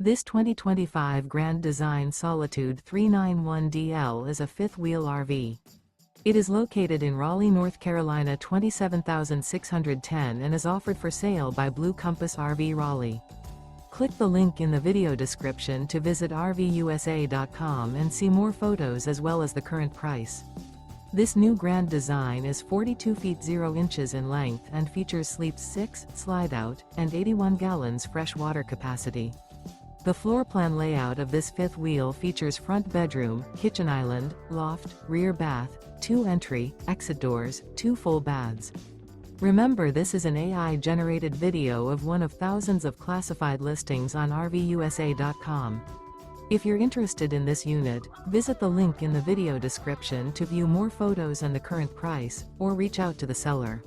This 2025 Grand Design Solitude 391DL is a fifth-wheel RV. It is located in Raleigh, North Carolina 27610 and is offered for sale by Blue Compass RV Raleigh. Click the link in the video description to visit RVUSA.com and see more photos as well as the current price. This new Grand Design is 42 feet 0 inches in length and features sleeps 6, slide-out, and 81 gallons fresh water capacity. The floor plan layout of this fifth wheel features front bedroom, kitchen island, loft, rear bath, 2 entry, exit doors, 2 full baths. Remember, this is an AI-generated video of one of thousands of classified listings on RVUSA.com. If you're interested in this unit, visit the link in the video description to view more photos and the current price, or reach out to the seller.